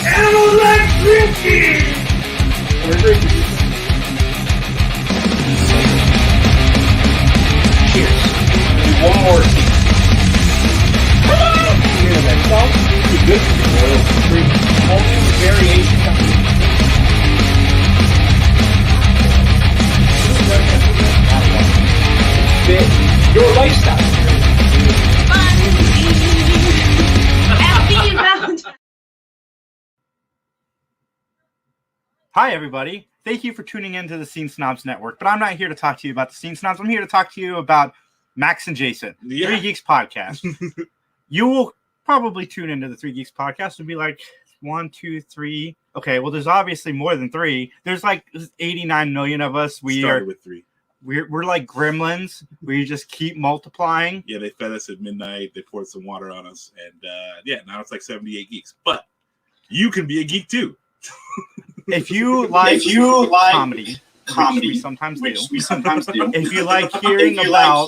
Animals like drinking! We're drinking. Cheers. One more. Hear that song? Pretty good for the oil. Three whole new variation. Fit your lifestyle. Happy Valentine's. Hi, everybody. Thank you for tuning into the Scene Snobs Network. But I'm not here to talk to you about the Scene Snobs. I'm here to talk to you about Max and Jason, Three Geeks Podcast. You will probably tune into the Three Geeks Podcast and be like, 1, 2, 3. Okay, well, there's obviously more than 3. There's like 89 million of us. We started with 3. We're like gremlins. We just keep multiplying. Yeah, they fed us at midnight. They poured some water on us. And now it's like 78 geeks. But you can be a geek too. If you like comedy, which we sometimes do. If you like hearing about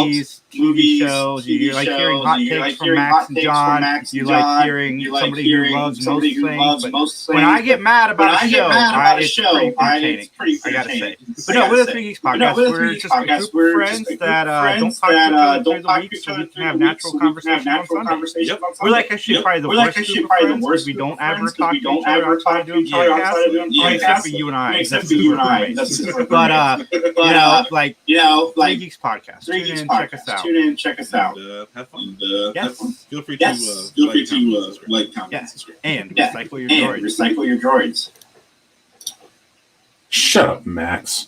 movies, TV shows, you like hearing hot takes from Max and John, you like hearing somebody who loves most things. When I get mad about a show, it's pretty entertaining. I gotta say. But no, we're the Three Geeks Podcast. We're just a group of friends that don't talk to each other week, so we can have natural conversations on Sunday. We're like actually probably the worst group of friends because we don't ever talk to each other outside of doing podcasts. Except for you and I. That's you and I. Three Geeks Podcast. Tune in, check us out. And, have fun. Yes. Feel free to like, comment, subscribe. And recycle your droids. Shut up, Max.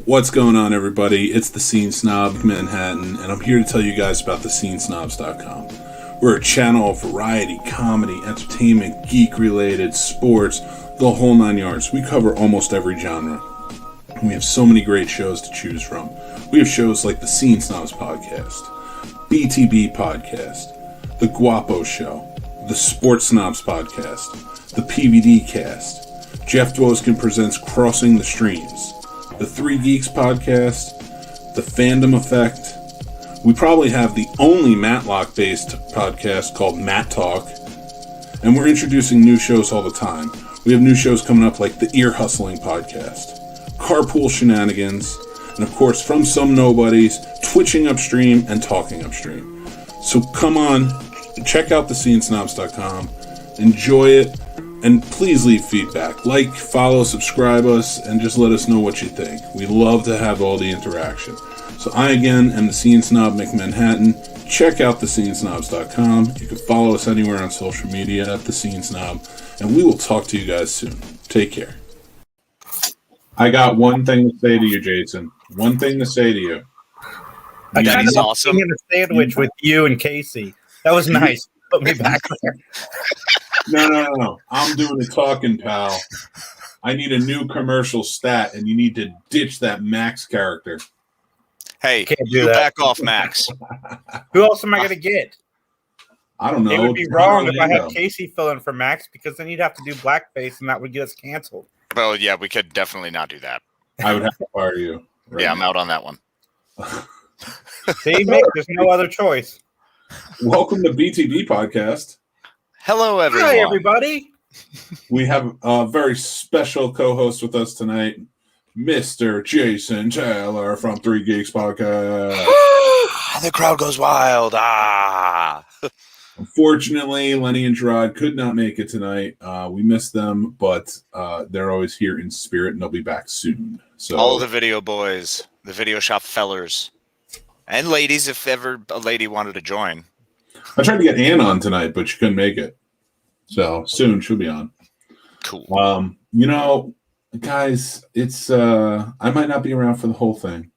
What's going on, everybody? It's the Scene Snob of Manhattan, and I'm here to tell you guys about thescenesnobs.com. We're a channel of variety, comedy, entertainment, geek-related, sports, the whole 9 yards. We cover almost every genre. We have so many great shows to choose from. We have shows like the Scene Snobs Podcast, BTB Podcast, The Guapo Show, the Sports Snobs Podcast, the PVD Cast, Jeff Dwoskin presents Crossing the Streams, the Three Geeks Podcast, the Fandom Effect. We probably have the only Matlock-based podcast called Matt Talk, and we're introducing new shows all the time. We have new shows coming up like the Ear Hustling Podcast, Carpool Shenanigans, and of course, from some nobodies, Twitching Upstream and Talking Upstream. So come on, check out thescenesnobs.com, enjoy it, and please leave feedback. Like, follow, subscribe us, and just let us know what you think. We love to have all the interaction. So I, again, am the Scene Snob McManhattan. Check out thescenesnobs.com. You can follow us anywhere on social media at The Scene Snob, and we will talk to you guys soon. Take care. I got one thing to say to you, Jason. One thing to say to you. I got awesome. A sandwich with you and Casey. That was nice. Put me back there. No. I'm doing the talking, pal. I need a new commercial stat, and you need to ditch that Max character. Hey, you back off, Max. Who else am I going to get? I don't know. It would be wrong if I had Casey fill in for Max because then you'd have to do blackface, and that would get us canceled. Well, yeah, we could definitely not do that. I would have to fire you. Right now. I'm out on that one. See, Mick, there's no other choice. Welcome to BTB Podcast. Hello, everyone. Hi, everybody. We have a very special co-host with us tonight, Mr. Jason Taylor from Three Geeks Podcast. The crowd goes wild. Unfortunately, Lenny and Gerard could not make it tonight. We missed them, but they're always here in spirit, and they'll be back soon. So all the video boys, the video shop fellers, and ladies, if ever a lady wanted to join. I tried to get Ann on tonight, but she couldn't make it. So soon she'll be on. Cool. Guys, it's I might not be around for the whole thing.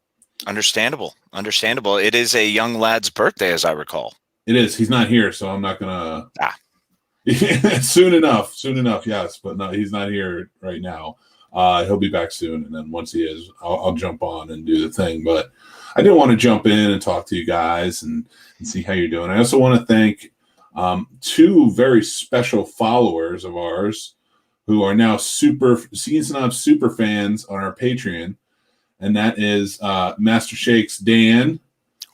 Understandable. It is a young lad's birthday, as I recall. It is. He's not here, so I'm not gonna. Soon enough, yes, but no, he's not here right now. He'll be back soon, and then once he is, I'll jump on and do the thing. But I did want to jump in and talk to you guys and see how you're doing. I also want to thank two very special followers of ours who are now Scene Snob super fans on our Patreon, and that is Master Shakes Dan.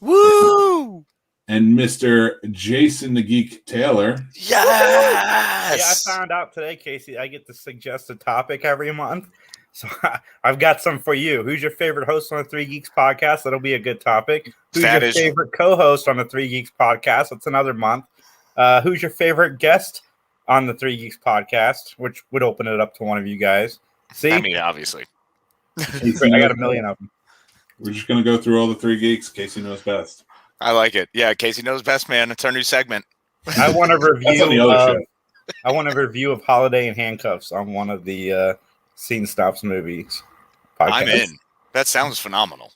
Woo! and Mr. Jason the Geek Taylor. Yeah, I Yes. found out today, Casey, I get to suggest a topic every month. So I've got some for you. Who's your favorite host on the Three Geeks podcast? That'll be a good topic. Who's That your is- favorite co-host on the Three Geeks podcast? That's another month. Who's your favorite guest on the Three Geeks podcast? Which would open it up to one of you guys. See, I mean, obviously. I got a million of them. We're just going to go through all the 3 geeks. Casey knows best. I like it. Yeah, Casey knows best, man. It's our new segment. I want a That's on the review. other show. I want a review of Holiday in Handcuffs on one of the Scene Stops movies. I'm podcasts. in. That sounds phenomenal.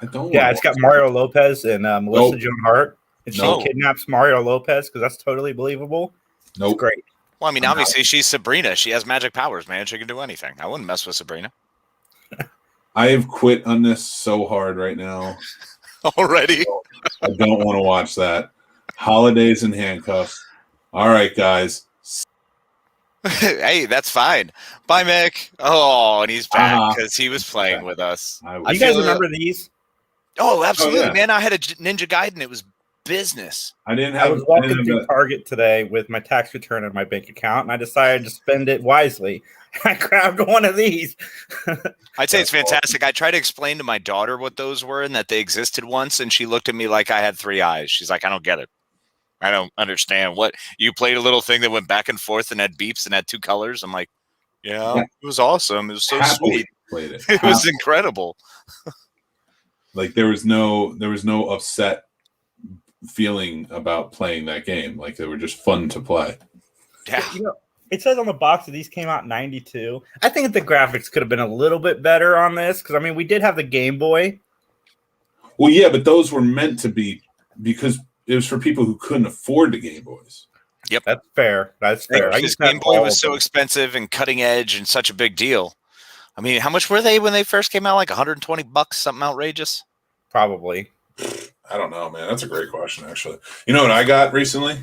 I don't Yeah, wanna it's got watch Mario Lopez and Melissa Nope. Joan Hart. And she Nope. kidnaps Mario Lopez because that's totally believable. it. Nope. It's great. Well, I mean, I'm obviously, she's Sabrina. She has magic powers, man. She can do anything. I wouldn't mess with Sabrina. I have quit on this so hard right now. Already. I don't want to watch that. Holidays in Handcuffs. All right, guys. Hey, that's fine. Bye, Mick. Oh, and he's back because he was playing Yeah. with us. I You guys remember these? Oh, absolutely, yeah. man. I had a Ninja Gaiden. It was business. didn't I have. was walking didn't through have Target today with my tax return in my bank account, and I decided to spend it wisely. I grabbed one of these. I'd say it's That's fantastic. I tried to explain to my daughter what those were and that they existed once, and she looked at me like I had 3 eyes. She's like, I don't get it. I don't understand. What, you played a little thing that went back and forth and had beeps and had 2 colors? I'm like, yeah, Yeah. it was awesome. It was so happily sweet. played it. It was incredible. Like there was no upset feeling about playing that game. Like they were just fun to play. Yeah. You know, it says on the box that these came out in 92. I think the graphics could have been a little bit better on this because, I mean, we did have the Game Boy. Well, yeah, but those were meant to be because it was for people who couldn't afford the Game Boys. That's fair. That's fair. I Because used to have Game Boy all was of so them. expensive and cutting edge and such a big deal. I mean, how much were they when they first came out? Like $120, something outrageous? Probably. I don't know, man. That's a great question, actually. You know what I got recently?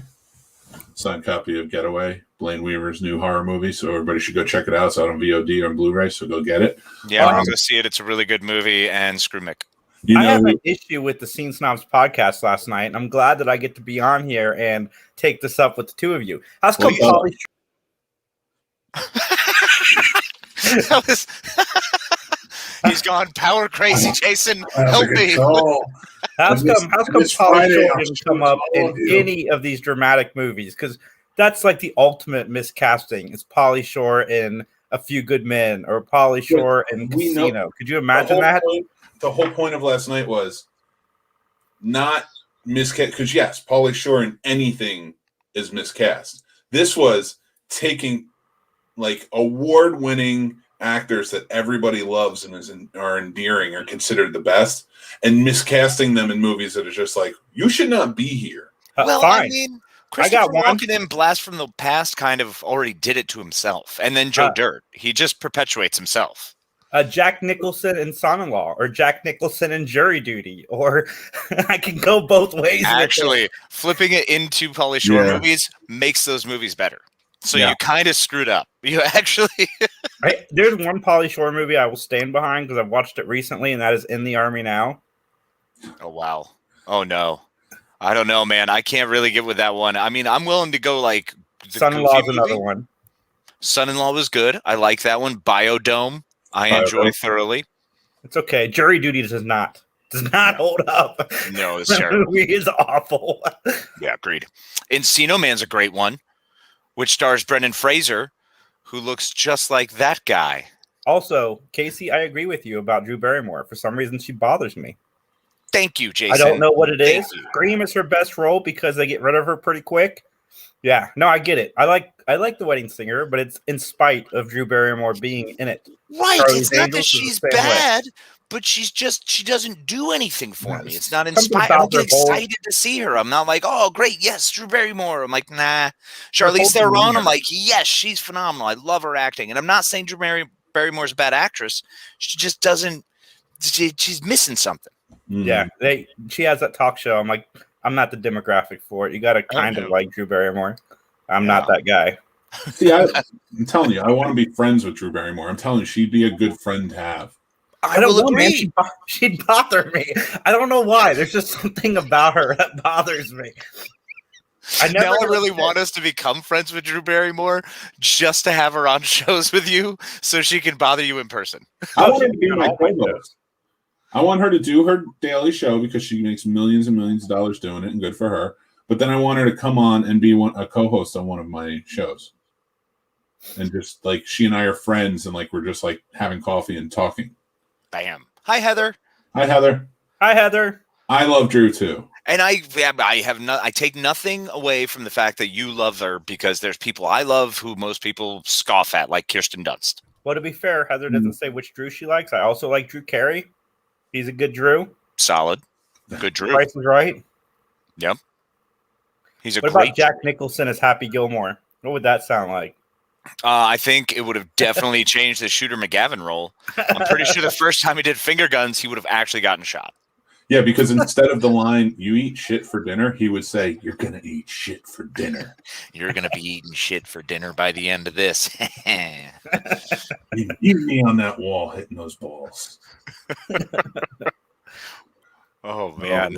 Signed copy of Getaway, Blaine Weaver's new horror movie. So everybody should go check it out. It's out on VOD or on Blu-ray, so go get it. Yeah, I'm Um, going to see it. It's a really good movie, and screw Mick. You I know, have an issue with the Scene Snobs podcast last night, and I'm glad that I get to be on here and take this up with the two of you. How's come What's up? Polly That was- He's gone power crazy, Jason. Help me. How's This- come this Polly Friday, Shore I'm didn't sure come up all in of you- any of these dramatic movies? Because that's like the ultimate miscasting. It's Polly Shore in A Few Good Men or Polly Shore in we know- Casino. Could you imagine that? The whole point of last night was not miscast, because yes, Pauly Shore in anything is miscast. This was taking like award-winning actors that everybody loves and are endearing, are considered the best, and miscasting them in movies that are just like, you should not be here. Well, Fine. I mean, I got Christopher one. Walken in Blast from the Past kind of already did it to himself. And then Joe Dirt. He just perpetuates himself. Jack Nicholson in Son-in-Law, or Jack Nicholson in Jury Duty, or I can go both ways. with it. Actually, flipping it into Pauly Shore Yeah. movies makes those movies better. So Yeah. you kind of screwed up. You actually... Right? There's one Pauly Shore movie I will stand behind because I've watched it recently, and that is In the Army Now. Oh, wow. Oh, no. I don't know, man. I can't really get with that one. I mean, I'm willing to go like... the Son-in-Law is Goofy another movie. one. Son-in-Law was good. I like that one. Biodome, I enjoy thoroughly. It's okay. Jury Duty does not hold up. No, it's The terrible. movie is awful. Yeah, agreed. Encino Man's a great one, which stars Brendan Fraser, who looks just like that guy. Also, Casey, I agree with you about Drew Barrymore. For some reason, she bothers me. Thank you, Jason. I don't know what it Thank is. you. Scream is her best role because they get rid of her pretty quick. Yeah, no, I get it. I like The Wedding Singer, but it's in spite of Drew Barrymore being in it. Right. Charlie's It's not that Angels is the she's same way. bad, but she doesn't do anything for me. It's not Something inspired. about I don't get her whole- excited to see her. I'm not like, oh, great, yes, Drew Barrymore. I'm like, nah. Charlize whole Theron, demeanor. I'm like, yes, she's phenomenal. I love her acting. And I'm not saying Barrymore's a bad actress. She just doesn't, she's missing something. Mhm. Yeah, she has that talk show. I'm like, I'm not the demographic for it. You got to kind of know. like Drew Barrymore. I'm not that guy. See, I'm telling you, I want to be friends with Drew Barrymore. I'm telling you, she'd be a good friend to have. I don't know, man. She'd bother me. I don't know why. There's just something about her that bothers me. I really want us to become friends with Drew Barrymore just to have her on shows with you so she can bother you in person. I want her to be my co-host. I want her to do her daily show because she makes millions and millions of dollars doing it, and good for her. But then I want her to come on and be a co-host on one of my shows. And just like she and I are friends, and like we're just like having coffee and talking. Bam. Hi, Heather. Hi, Heather. Hi, Heather. I love Drew too. And I take nothing away from the fact that you love her, because there's people I love who most people scoff at, like Kirsten Dunst. Well, to be fair, Heather doesn't say which Drew she likes. I also like Drew Carrey. He's a good Drew. Solid. Good Drew. Price is Right. Yep. He's a What great about Jack Nicholson as Happy Gilmore? What would that sound like? I think it would have definitely changed the Shooter McGavin role. I'm pretty sure the first time he did finger guns, he would have actually gotten shot. Yeah, because instead of the line, "You eat shit for dinner," he would say, "You're going to eat shit for dinner." You're going to be eating shit for dinner by the end of this. You keep me on that wall hitting those balls. Oh, man.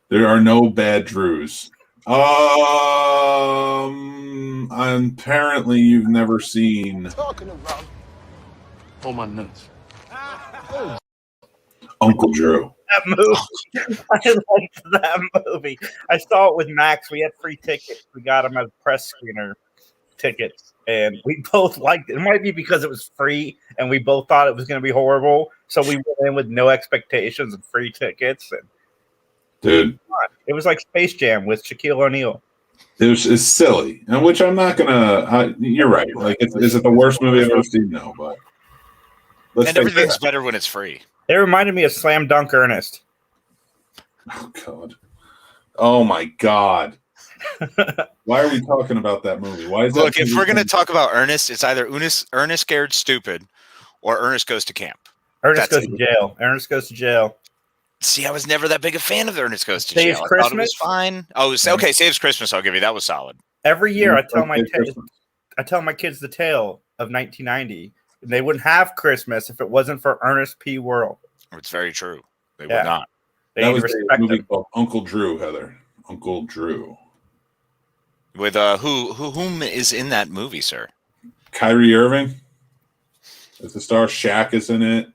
There are no bad Drews. Apparently you've never seen Talking about my nuts. Uncle Drew. That movie. I liked that movie. I saw it with Max. We had free tickets. We got them as press screener tickets, and we both liked it. It might be because it was free, and we both thought it was going to be horrible. So we went in with no expectations and free tickets. And dude, it was like Space Jam with Shaquille O'Neal. It's silly, and which I'm not gonna. You're right. Like, is it the worst movie I've ever seen? No, but everything's better when it's free. It reminded me of Slam Dunk Ernest. Oh God! Oh my God! Why are we talking about that movie? Why is that? Look, if we're gonna talk about Ernest, it's either Ernest Scared Stupid or Ernest Goes to Camp. Ernest Goes to Jail. Ernest Goes to Jail. See, I was never that big a fan of Ernest Goes to Saves Jail. Christmas? I thought it was fine. Oh, okay, Saves Christmas. I'll give you that was solid. Every year, I tell my kids the tale of 1990. And they wouldn't have Christmas if it wasn't for Ernest P. Worrell. It's very true. They would not. That was a movie called Uncle Drew, Heather. Uncle Drew. With whom is in that movie, sir? Kyrie Irving. As the star, Shaq is in it.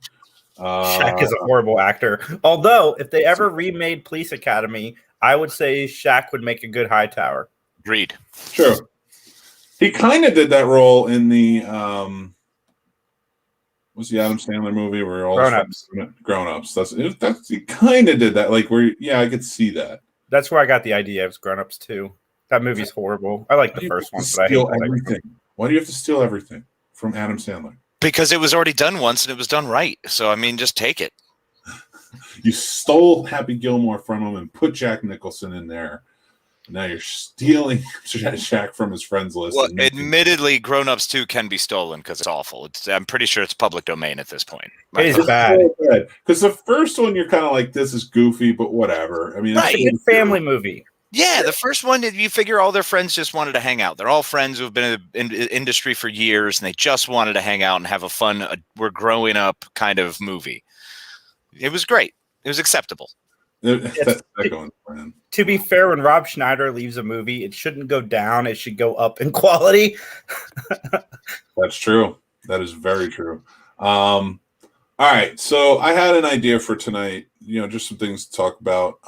Shaq is a horrible actor. Although, if they ever remade Police Academy, I would say Shaq would make a good Hightower. Agreed. Sure. He kind of did that role in the what's the Adam Sandler movie where all Grown Ups. That's he kind of did that. Like I could see that. That's where I got the idea of Grown Ups too. That movie's horrible. I like the first one, but I hate everything. Why do you have to steal everything from Adam Sandler? Because it was already done once and it was done right. So I mean, just take it. You stole Happy Gilmore from him and put Jack Nicholson in there. Now you're stealing Shaq from his friends list. Well, admittedly, Grown Ups 2 can be stolen because it's awful. I'm pretty sure it's public domain at this point. It is bad. Because the first one, you're kind of like, this is goofy, but whatever. I mean, it's a good family movie. Yeah, the first one, you figure all their friends just wanted to hang out. They're all friends who have been in the industry for years, and they just wanted to hang out and have a fun, we're growing up kind of movie. It was great. It was acceptable. To be fair, when Rob Schneider leaves a movie, it shouldn't go down. It should go up in quality. That's true. That is very true. All right. So I had an idea for tonight, just some things to talk about.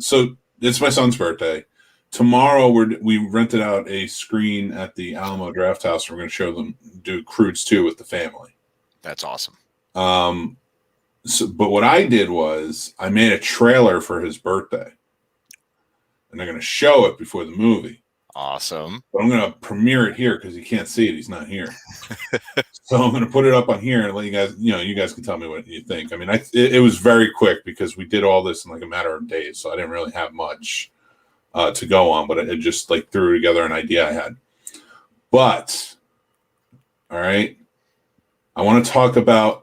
So it's my son's birthday. Tomorrow we rented out a screen at the Alamo Draft House. We're going to show them do Croods 2 with the family. That's awesome. But what I did was I made a trailer for his birthday, and they're going to show it before the movie. Awesome. But I'm going to premiere it here because he can't see it. He's not here. So I'm going to put it up on here and let you guys, you guys can tell me what you think. I mean, it was very quick because we did all this in like a matter of days. So I didn't really have much to go on, but it just like threw together an idea I had. But, all right, I want to talk about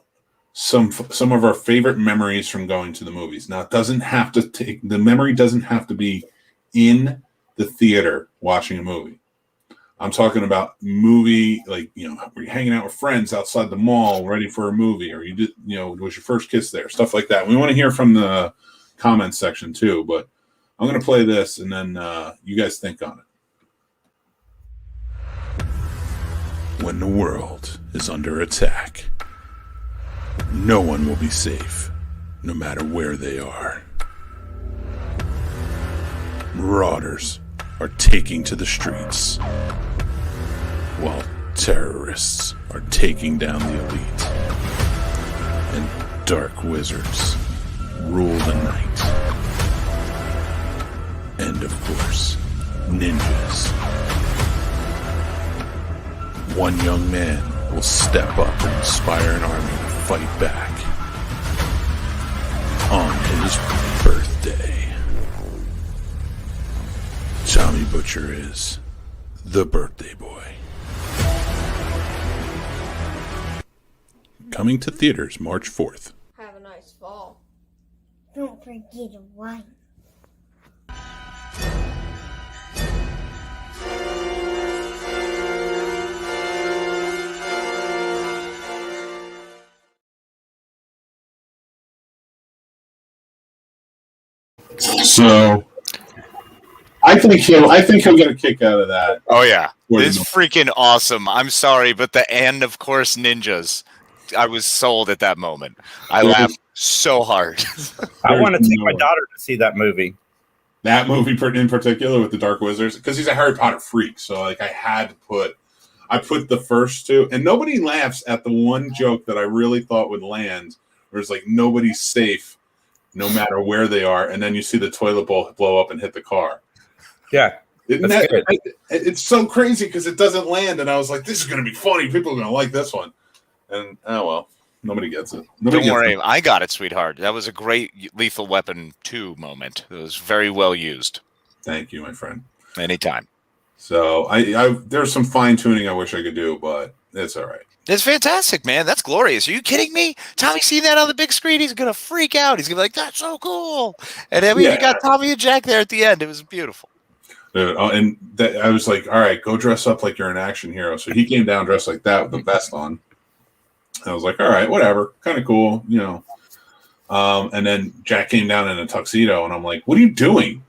some of our favorite memories from going to the movies. Now, the memory doesn't have to be in the theater watching a movie. I'm talking about movie, like, you know, were you hanging out with friends outside the mall ready for a movie, or you did, you know, was your first kiss there, stuff like that. We want to hear from the comments section too, but I'm going to play this and then you guys think on it. When the world is under attack, no one will be safe, no matter where they are. Marauders are taking to the streets, while terrorists are taking down the elite, and dark wizards rule the night. And of course, ninjas. One young man will step up and inspire an army to fight back on his birthday. Tommy Butcher is the birthday boy. Coming to theaters March 4th. Have a nice fall. Don't forget to wine. So I think he'll get a kick out of that. Oh yeah, it's freaking awesome. I'm sorry, but and of course ninjas. I was sold at that moment. I laughed so hard. I want to take my daughter to see that movie. That movie in particular with the Dark Wizards, because he's a Harry Potter freak. So like I put the first two, and nobody laughs at the one joke that I really thought would land, where it's like nobody's safe no matter where they are, and then you see the toilet bowl blow up and hit the car. Yeah. It's so crazy because it doesn't land, and I was like, this is going to be funny. People are going to like this one. And, oh, well, nobody gets it. Don't worry. I got it, sweetheart. That was a great Lethal Weapon 2 moment. It was very well used. Thank you, my friend. Anytime. So, there's some fine-tuning I wish I could do, but it's all right. It's fantastic, man. That's glorious. Are you kidding me? Tommy seen that on the big screen. He's going to freak out. He's going to be like, that's so cool. And then we got Tommy and Jack there at the end. It was beautiful. And I was like, all right, go dress up like you're an action hero. So he came down dressed like that with the vest on. I was like, all right, whatever. Kind of cool, you know. And then Jack came down in a tuxedo, and I'm like, what are you doing?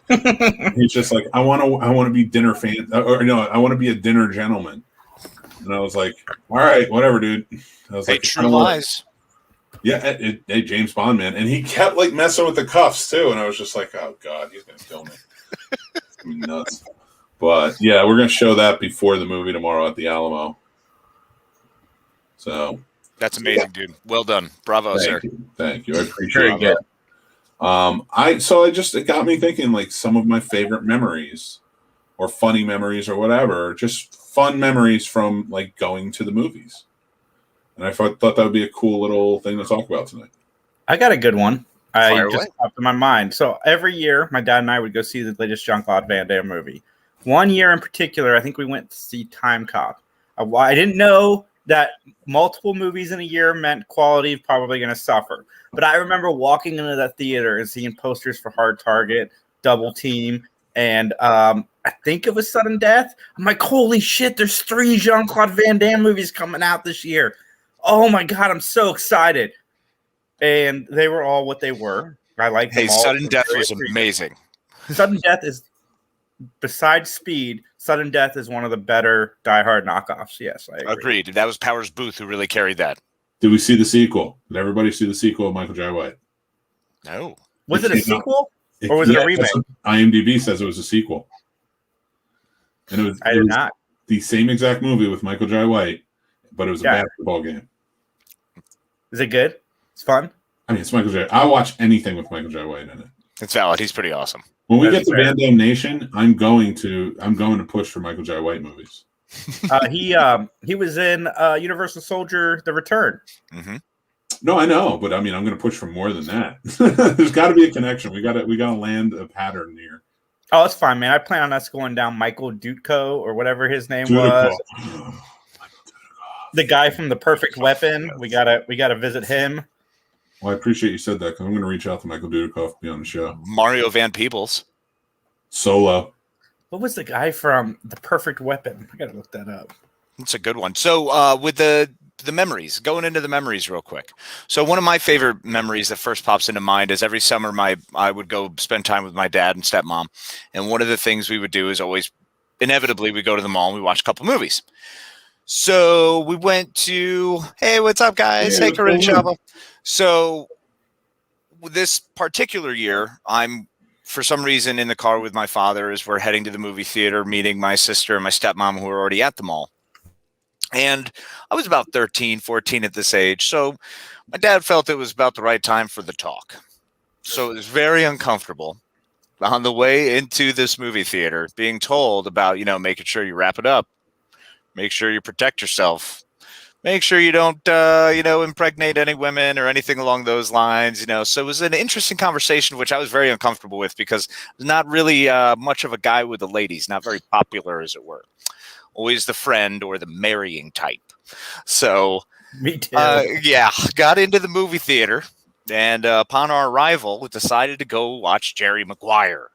He's just like, I want to be dinner fan. Or no, I want to be a dinner gentleman. And I was like, all right, whatever, dude. I was like, true lies. Yeah, hey, James Bond, man. And he kept like messing with the cuffs too. And I was just like, oh God, he's gonna kill me. It's gonna be nuts. But yeah, we're gonna show that before the movie tomorrow at the Alamo. So that's amazing, dude. Well done. Bravo, sir. Thank you. I appreciate it. It got me thinking, like, some of my favorite memories or funny memories or whatever, just fun memories from like going to the movies. And I thought that would be a cool little thing to talk about tonight. I got a good one. I just popped in my mind. So every year, my dad and I would go see the latest Jean-Claude Van Damme movie. One year in particular, I think we went to see Time Cop. I didn't know that multiple movies in a year meant quality probably going to suffer. But I remember walking into that theater and seeing posters for Hard Target, Double Team, and I think it was Sudden Death. I'm like, holy shit, there's 3 Jean-Claude Van Damme movies coming out this year. Oh my God, I'm so excited. And they were all what they were. I like them all. Sudden Death was amazing. Sudden Death is, besides Speed, Sudden Death is one of the better Die Hard knockoffs. Yes, I agree. Agreed. That was Powers Booth who really carried that. Did we see the sequel? Did everybody see the sequel of Michael J. White? No. Was it a sequel? Or was it a remake? IMDb says it was a sequel. And it was, I did not. The same exact movie with Michael J. White, but it was a basketball game. Is it good? It's fun? I mean, it's Michael J. I watch anything with Michael J. White in it. It's valid. He's pretty awesome. When we get to Van Damme Nation, I'm going to push for Michael J. White movies. He was in Universal Soldier: The Return. Mm-hmm. No, I know, but I mean, I'm going to push for more than that. There's got to be a connection. We got to land a pattern here. Oh, it's fine, man. I plan on us going down Michael Dudkow or whatever his name was. The guy from The Perfect Weapon. We gotta visit him. Well, I appreciate you said that because I'm going to reach out to Michael Dudikoff to be on the show. Mario Van Peebles. Solo. What was the guy from The Perfect Weapon? I gotta look that up. It's a good one. So with the memories, going into the memories real quick. So one of my favorite memories that first pops into mind is every summer I would go spend time with my dad and stepmom. And one of the things we would do is always inevitably we go to the mall and we watch a couple movies. So we went to, hey, what's up, guys? Hey, Corinne Chava. So this particular year, I'm for some reason in the car with my father as we're heading to the movie theater, meeting my sister and my stepmom who are already at the mall. And I was about 13, 14 at this age. So my dad felt it was about the right time for the talk. So it was very uncomfortable on the way into this movie theater being told about, making sure you wrap it up, make sure you protect yourself, make sure you don't, impregnate any women or anything along those lines, So it was an interesting conversation, which I was very uncomfortable with because I was not really much of a guy with the ladies, not very popular, as it were. Always the friend or the marrying type. So, Me too. Got into the movie theater. And upon our arrival, we decided to go watch Jerry Maguire.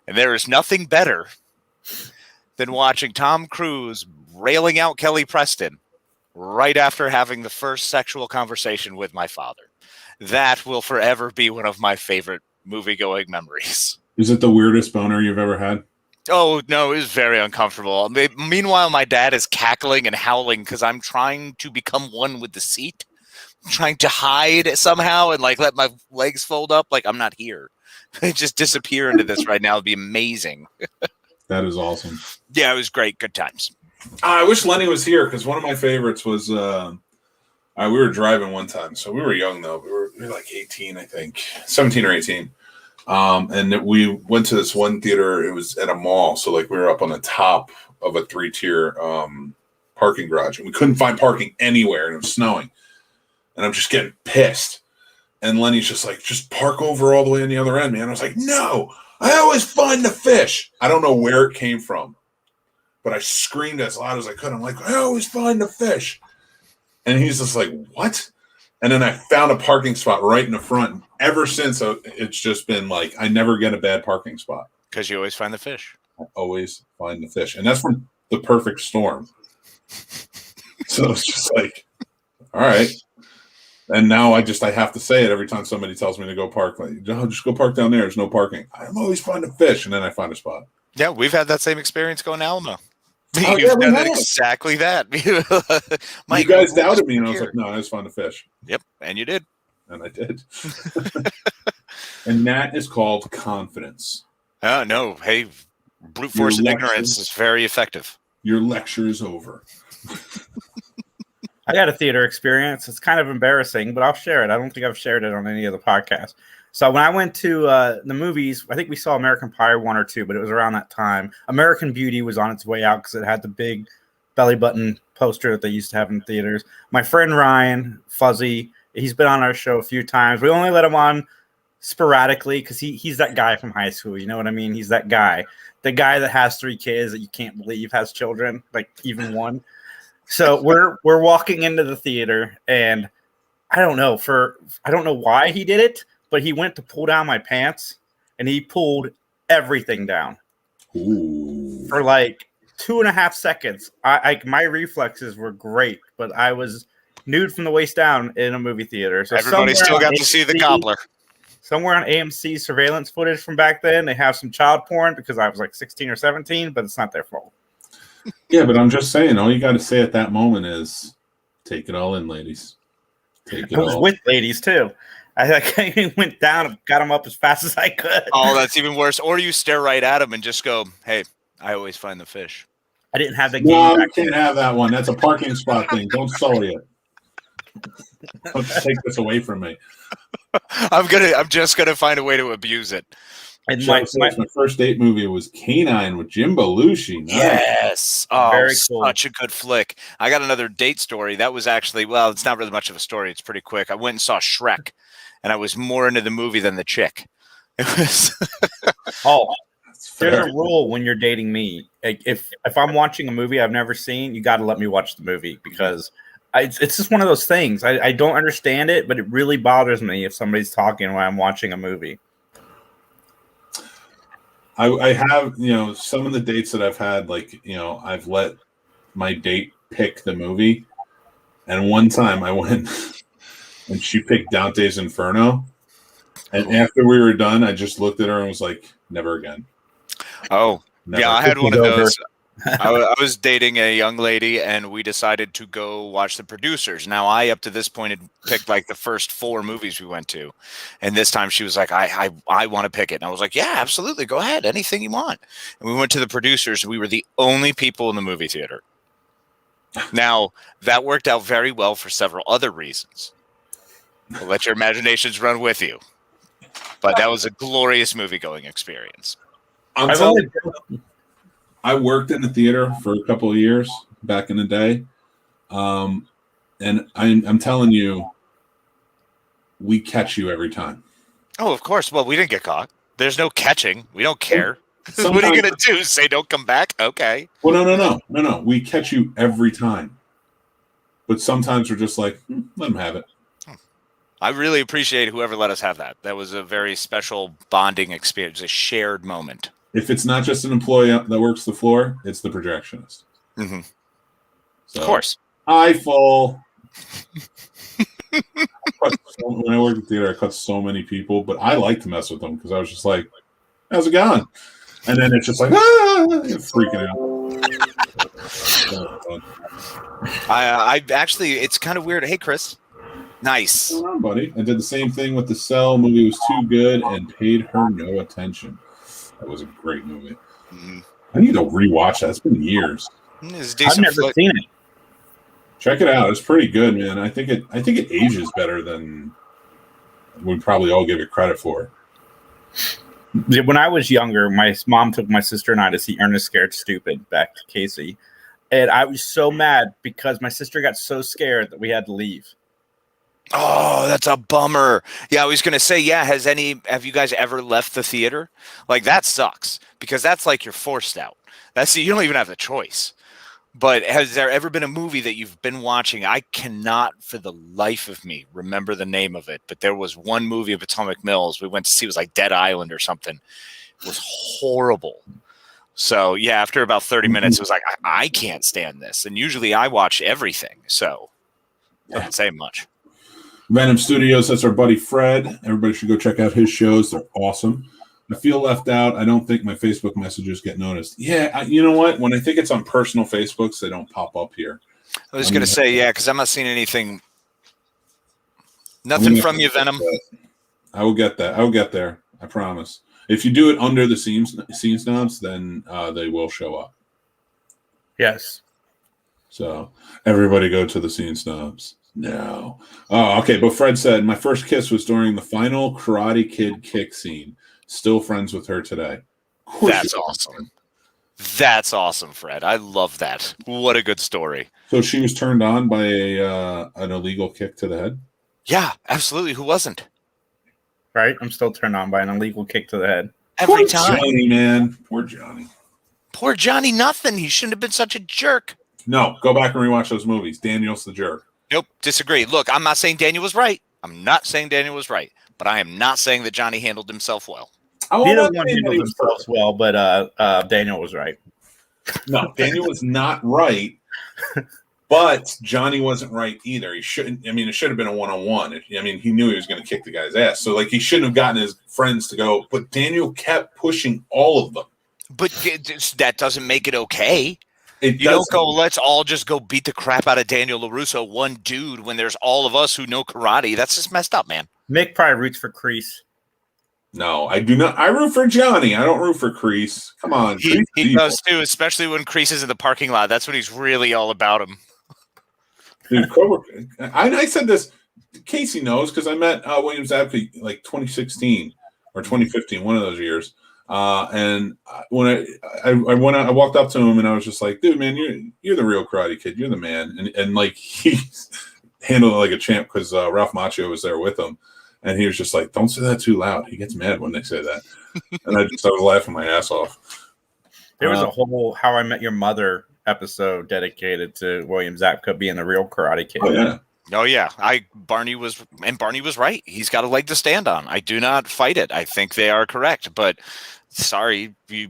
And there is nothing better than watching Tom Cruise railing out Kelly Preston right after having the first sexual conversation with my father. That will forever be one of my favorite movie-going memories. Is it the weirdest boner you've ever had? Oh, no, it was very uncomfortable. Meanwhile, my dad is cackling and howling because I'm trying to become one with the seat. Trying to hide somehow and let my legs fold up like I'm not here. Just disappear into this right now. It'd be amazing. That is awesome. Yeah, it was great. Good times. I wish Lenny was here because one of my favorites was we were driving one time. So we were young though. We were like 18, I think. 17 or 18. And we went to this one theater. It was at a mall. So we were up on the top of a 3-tier parking garage. And we couldn't find parking anywhere and it was snowing. And I'm just getting pissed. And Lenny's just just park over all the way on the other end, man. I was like, no, I always find the fish. I don't know where it came from, but I screamed as loud as I could. I'm like, I always find the fish. And he's just like, what? And then I found a parking spot right in the front. Ever since, it's just been I never get a bad parking spot. Because you always find the fish. I always find the fish. And that's from The Perfect Storm. So it's just all right. And now I have to say it every time somebody tells me to go park. Just go park down there. There's no parking. I'm always finding fish, and then I find a spot. Yeah, we've had that same experience going to Alamo. Oh, You've done exactly that. You guys doubted me, and I was like, no, I just found a fish. Yep, and you did. And I did. And that is called confidence. Oh, no. Hey, brute force and ignorance is very effective. Your lecture is over. I got a theater experience. It's kind of embarrassing, but I'll share it. I don't think I've shared it on any of the podcasts. So when I went to the movies, I think we saw American Pie 1 or 2, but it was around that time. American Beauty was on its way out because it had the big belly button poster that they used to have in theaters. My friend Ryan, Fuzzy, he's been on our show a few times. We only let him on sporadically because he's that guy from high school. You know what I mean? He's that guy. The guy that has 3 kids that you can't believe has children, even one. So we're walking into the theater, and I don't know why he did it, but he went to pull down my pants, and he pulled everything down. Ooh. For 2.5 seconds. My reflexes were great, but I was nude from the waist down in a movie theater. So everybody still got to see the gobbler. Somewhere on AMC surveillance footage from back then, they have some child porn because I was 16 or 17, but it's not their fault. Yeah, but I'm just saying, all you got to say at that moment is, take it all in, ladies. Take it I was all. with ladies, too. I went down and got them up as fast as I could. Oh, that's even worse. Or you stare right at them and just go, hey, I always find the fish. I didn't have the game. No, you can't have that one. That's a parking spot thing. Don't sully it. Don't take this away from me. I'm just gonna find a way to abuse it. And my first date movie was Canine with Jim Belushi. Nice. Yes. Oh, Very cool. Such a good flick. I got another date story. That was actually, it's not really much of a story. It's pretty quick. I went and saw Shrek, and I was more into the movie than the chick. It was. There's a rule when you're dating me. If I'm watching a movie I've never seen, you got to let me watch the movie because it's just one of those things. I don't understand it, but it really bothers me if somebody's talking while I'm watching a movie. I have, some of the dates that I've had, like, I've let my date pick the movie. And one time I went and she picked Dante's Inferno. And after we were done, I just looked at her and was like, never again. Oh, Never. yeah, I had one of those. I was dating a young lady, and we decided to go watch The Producers. Now, I, up to this point, had picked like the first 4 movies we went to. And this time she was like, I want to pick it. And I was like, yeah, absolutely. Go ahead. Anything you want. And we went to The Producers. We were the only people in the movie theater. Now, that worked out very well for several other reasons. We'll let your imaginations run with you. But that was a glorious movie-going experience. I worked in the theater for a couple of years back in the day. And I'm telling you, we catch you every time. Oh, of course. Well, we didn't get caught. There's no catching. We don't care. What are you going to do? Say don't come back? Okay. Well, no. We catch you every time. But sometimes we're just like, let them have it. I really appreciate whoever let us have that. That was a very special bonding experience, a shared moment. If it's not just an employee that works the floor, it's the projectionist. Mm-hmm. So, of course. I fall. When I worked in theater, I cut so many people, but I like to mess with them because I was just like, how's it going? And then it's just like, freaking out. I actually, it's kind of weird. Hey, Chris. Nice. Come on, buddy. I did the same thing with The Cell. Movie was too good and paid her no attention. That was a great movie. Mm-hmm. I need to rewatch that. It's been years. I've never seen it. Check it out. It's pretty good, man. I think it ages better than we probably all give it credit for. When I was younger, my mom took my sister and I to see Ernest Scared Stupid back to Casey. And I was so mad because my sister got so scared that we had to leave. Oh, that's a bummer. Yeah, I was going to say, have you guys ever left the theater? Like, that sucks because that's like you're forced out. You don't even have the choice. But has there ever been a movie that you've been watching? I cannot for the life of me remember the name of it, but there was one movie of Potomac Mills we went to see. It was like Dead Island or something. It was horrible. So, yeah, after about 30 minutes, it was like, I can't stand this. And usually I watch everything, so it doesn't say much. Venom Studios, that's our buddy Fred. Everybody should go check out his shows. They're awesome. I feel left out. I don't think my Facebook messages get noticed. Yeah, you know what? When I think it's on personal Facebooks, they don't pop up here. I was going to say, because I'm not seeing anything. Nothing from you, Venom. I will get that. I will get there. I promise. If you do it under the scene snobs, then they will show up. Yes. So everybody go to the scene snobs. No. Oh, okay. But Fred said, my first kiss was during the final Karate Kid kick scene. Still friends with her today. That's awesome. That's awesome, Fred. I love that. What a good story. So she was turned on by an illegal kick to the head? Yeah, absolutely. Who wasn't? Right? I'm still turned on by an illegal kick to the head. Every time. Johnny, man. Poor Johnny. Poor Johnny nothing. He shouldn't have been such a jerk. No, go back and rewatch those movies. Daniel's the jerk. Nope, disagree. Look, I'm not saying Daniel was right. But I am not saying that Johnny handled himself well. Neither one handled themselves well, but Daniel was right. No, Daniel was not right, but Johnny wasn't right either. He shouldn't. I mean, it should have been a one-on-one. I mean, he knew he was going to kick the guy's ass. So, like, he shouldn't have gotten his friends to go, but Daniel kept pushing all of them. But that doesn't make it okay. You don't go, let's all just go beat the crap out of Daniel LaRusso, one dude, when there's all of us who know karate. That's just messed up, man. Mick probably roots for Kreese. No, I do not. I root for Johnny. I don't root for Kreese. Come on. He does too, especially when Kreese is in the parking lot. That's when he's really all about him. Dude, I said this. Casey knows because I met William Zabka like 2016 or 2015, one of those years. And when I went out, I walked up to him and I was just like, dude, man, you're the real Karate Kid. You're the man. And like he handled it like a champ because Ralph Macchio was there with him. And he was just like, don't say that too loud. He gets mad when they say that. And I was laughing my ass off. There was a whole How I Met Your Mother episode dedicated to William Zabka being the real Karate Kid. Oh, yeah. Oh yeah, Barney was right. He's got a leg to stand on. I do not fight it. I think they are correct, but sorry, you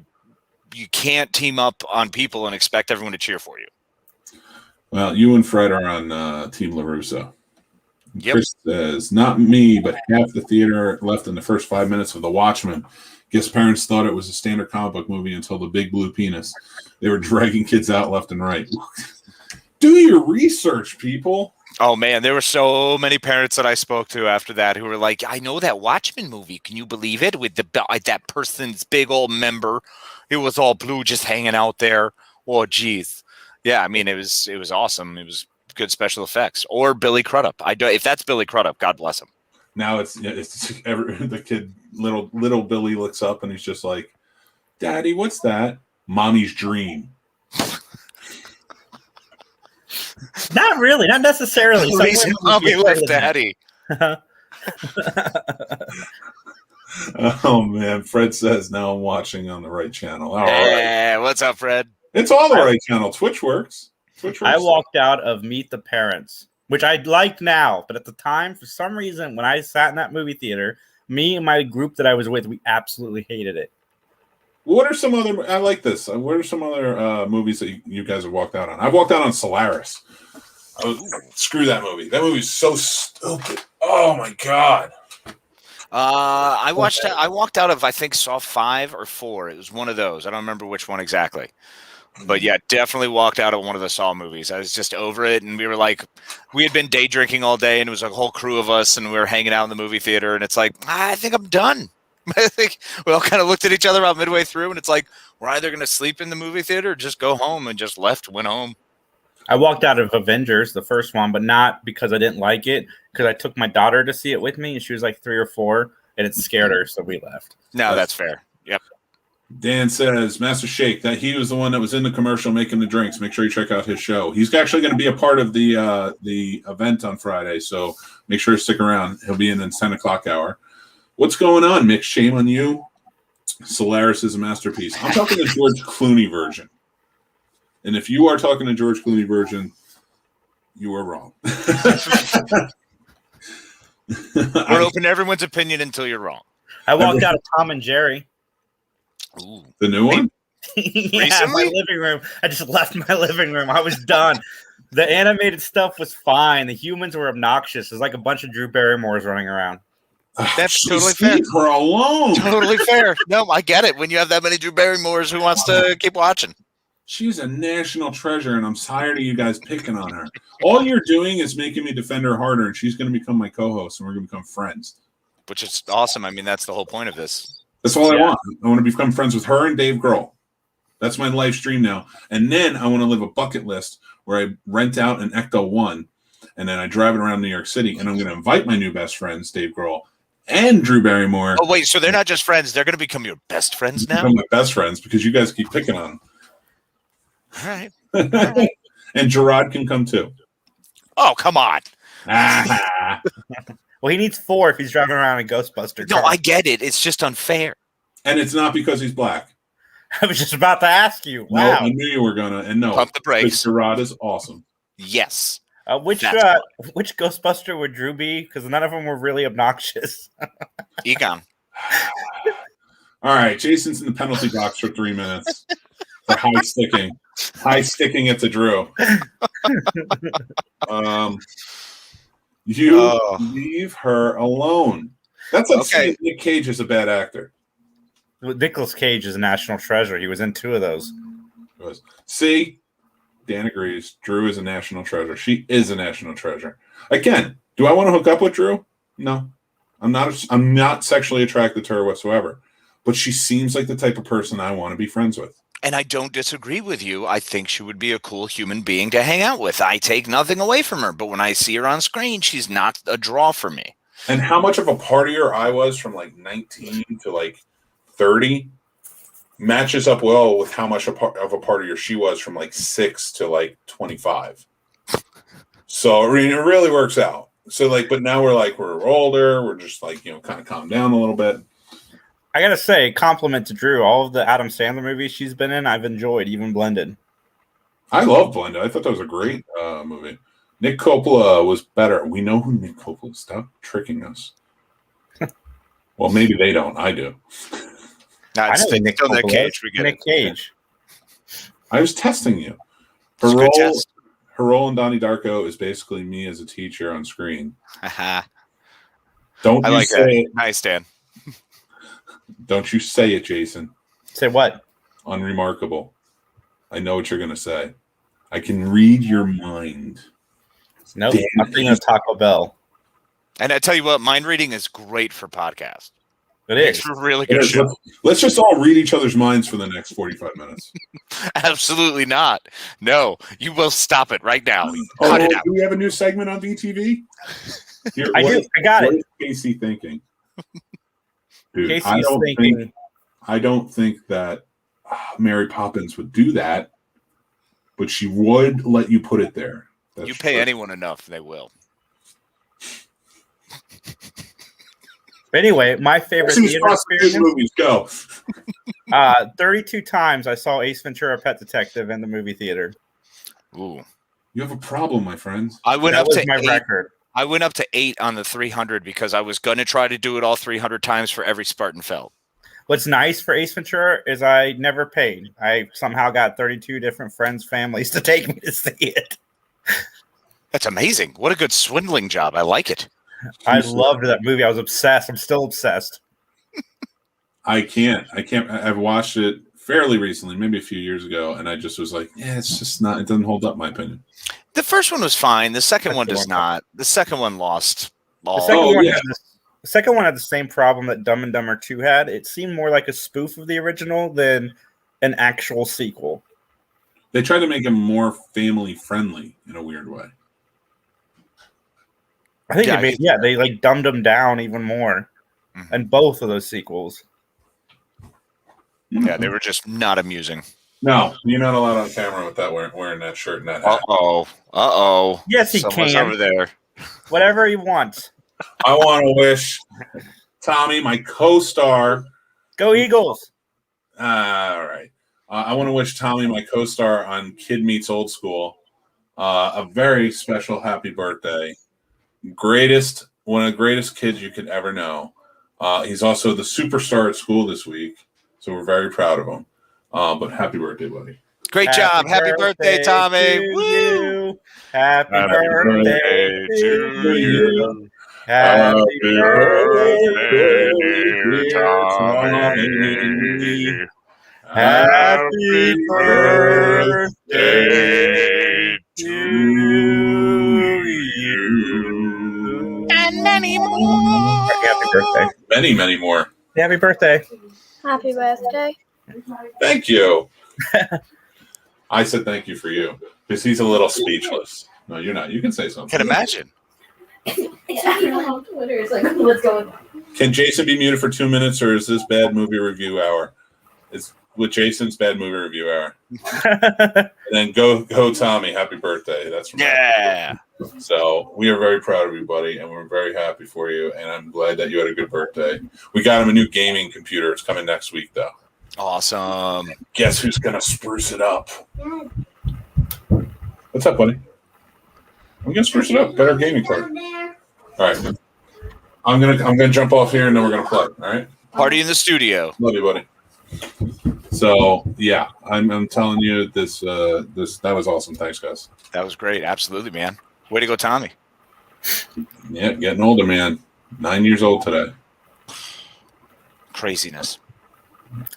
can't team up on people and expect everyone to cheer for you. Well, you and Fred are on Team LaRusso. Yep. Chris says, not me, but half the theater left in the first 5 minutes of The Watchmen. Guess parents thought it was a standard comic book movie until the big blue penis. They were dragging kids out left and right. Do your research, people. Oh man, there were so many parents that I spoke to after that who were like, "I know that Watchmen movie. Can you believe it? With that person's big old member, it was all blue, just hanging out there. Oh, geez, yeah. I mean, it was awesome. It was good special effects. Or Billy Crudup. If that's Billy Crudup, God bless him. Now the kid, little Billy looks up and he's just like, "Daddy, what's that?" Mommy's dream. Not really, not necessarily. Please, Mommy left Daddy. Oh man, Fred says now I'm watching on the right channel. All right. Yeah, what's up, Fred? It's all the right channel. Twitch works. I walked out of Meet the Parents, which I like now, but at the time, for some reason, when I sat in that movie theater, me and my group that I was with, we absolutely hated it. What are some other? I like this. What are some other movies that you guys have walked out on? I've walked out on Solaris. Screw that movie. That movie's so stupid. Oh my god. I walked out of, I think, Saw 5 or 4. It was one of those. I don't remember which one exactly. But yeah, definitely walked out of one of the Saw movies. I was just over it, and we were like, we had been day drinking all day, and it was a whole crew of us, and we were hanging out in the movie theater, and it's like, I think I'm done. I think we all kind of looked at each other about midway through, and it's like, we're either going to sleep in the movie theater or just go home, and just went home. I walked out of Avengers, the first one, but not because I didn't like it, because I took my daughter to see it with me, and she was like 3 or 4, and it scared her, so we left. No, that's fair. Yep. Dan says, Master Shake, that he was the one that was in the commercial making the drinks. Make sure you check out his show. He's actually going to be a part of the event on Friday, so make sure to stick around. He'll be in the 10 o'clock hour. What's going on, Mick? Shame on you. Solaris is a masterpiece. I'm talking the George Clooney version. And if you are talking to George Clooney version, you are wrong. We're open to everyone's opinion until you're wrong. I walked out of Tom and Jerry. Ooh. The new one? Yeah, my living room. I just left my living room. I was done. The animated stuff was fine. The humans were obnoxious. There's like a bunch of Drew Barrymores running around. That's totally fair. Leave her alone. Totally fair. No, I get it. When you have that many Drew Barrymores, who wants to keep watching? She's a national treasure, and I'm tired of you guys picking on her. All you're doing is making me defend her harder, and she's going to become my co-host, and we're going to become friends. Which is awesome. I mean, that's the whole point of this. That's all I want. I want to become friends with her and Dave Grohl. That's my live stream now. And then I want to live a bucket list where I rent out an Ecto 1, and then I drive it around New York City, and I'm going to invite my new best friends, Dave Grohl and Drew Barrymore. Oh, wait, so they're not just friends. They're going to become your best friends now? Become my best friends because you guys keep picking on them. All right. And Gerard can come too. Oh, come on. Well, he needs 4 if he's driving around in a Ghostbuster car. No, I get it. It's just unfair. And it's not because he's black. I was just about to ask you. Wow. No, I knew you were gonna. And no, pump the brakes. Gerard is awesome. Yes. Which Ghostbuster would Drew be? Because none of them were really obnoxious. Egon. All right, Jason's in the penalty box for 3 minutes for high sticking. High sticking it to Drew. Leave her alone. That's like saying Nick Cage is a bad actor. Nicolas Cage is a national treasure. He was in 2 of those. See, Dan agrees. Drew is a national treasure. She is a national treasure. Again, do I want to hook up with Drew? No, I'm not sexually attracted to her whatsoever. But she seems like the type of person I want to be friends with. And I don't disagree with you. I think she would be a cool human being to hang out with. I take nothing away from her, but when I see her on screen, she's not a draw for me. And how much of a partier I was from like 19 to like 30 matches up well with how much of a partier she was from like 6 to like 25. So I mean, it really works out. So like, but now we're older. We're just like, kind of calm down a little bit. I gotta say, compliment to Drew. All of the Adam Sandler movies she's been in, I've enjoyed, even Blended. I love Blended. I thought that was a great movie. Nick Coppola was better. We know who Nick Coppola is. Stop tricking us. Well, maybe they don't. I do. No, it's I know Nick Nick Coppola. Cage. We get Nick Cage. I was testing you. It's a good test. Her role in Donnie Darko is basically me as a teacher on screen. Don't I you like say that. it. Nice, Dan. Don't you say it, Jason. Say what? Unremarkable. I know what you're going to say. I can read your mind. Nope. Damn I'm thinking of Taco Bell. And I tell you what, mind reading is great for podcast. It is. It's a really good show. Let's just all read each other's minds for the next 45 minutes. Absolutely not. No, you will stop it right now. Cut it out. Do we have a new segment on BTV? Here, I do. I got what it. is Casey thinking? Dude, Casey's thinking. I don't think that Mary Poppins would do that, but she would let you put it there. That's You pay true. anyone enough, they will. But anyway, my favorite theater experience. Movies go. 32 times I saw Ace Ventura Pet Detective in the movie theater. Ooh. You have a problem, my friends. I went That up was to my 8. record. I went up to 8 on the 300 because I was going to try to do it all 300 times for every Spartan felt. What's nice for Ace Ventura is I never paid. I somehow got 32 different friends, families to take me to see it. That's amazing. What a good swindling job. I like it. I loved that movie. I was obsessed. I'm still obsessed. I can't. I've watched it fairly recently, maybe a few years ago, and I just was like, yeah, it's just not. It doesn't hold up, in my opinion. The first one was fine. The second one does not. The second one lost all. The second one had the same problem that Dumb and Dumber 2 had. It seemed more like a spoof of the original than an actual sequel. They tried to make him more family friendly in a weird way. I think they like dumbed him down even more. And both of those sequels. Yeah, they were just not amusing. No, you're not allowed on camera with that wearing that shirt and that hat. Uh-oh. Yes, he Someone's can. over there. Whatever he wants. I want to wish Tommy, my co-star. Go Eagles. All right. I want to wish Tommy, my co-star on Kid Meets Old School, a very special happy birthday. One of the greatest kids you could ever know. He's also the superstar at school this week, so we're very proud of him. But happy birthday, buddy. Great job. Happy birthday, Tommy. Woo! Happy birthday to you. Happy birthday, dear Tommy. Happy birthday to you. And many more. Happy birthday. Many more. Happy birthday. Happy birthday. Thank you. I said thank you for you because he's a little speechless. No, you're not. You can say something. Can imagine. Twitter is like, what's going on? Can Jason be muted for 2 minutes, or is this bad movie review hour? It's with Jason's bad movie review hour. And then go Tommy. Happy birthday. That's from Yeah. So we are very proud of you, buddy, and we're very happy for you. And I'm glad that you had a good birthday. We got him a new gaming computer. It's coming next week, though. Awesome. Guess who's gonna spruce it up? What's up, buddy? I'm gonna spruce it up. Got our gaming card. All right. I'm gonna jump off here and then we're gonna play. All right. Party in the studio. Love you, buddy. So yeah, I'm telling you this that was awesome. Thanks, guys. That was great. Absolutely, man. Way to go, Tommy. Yeah, getting older, man. 9 years old today. Craziness.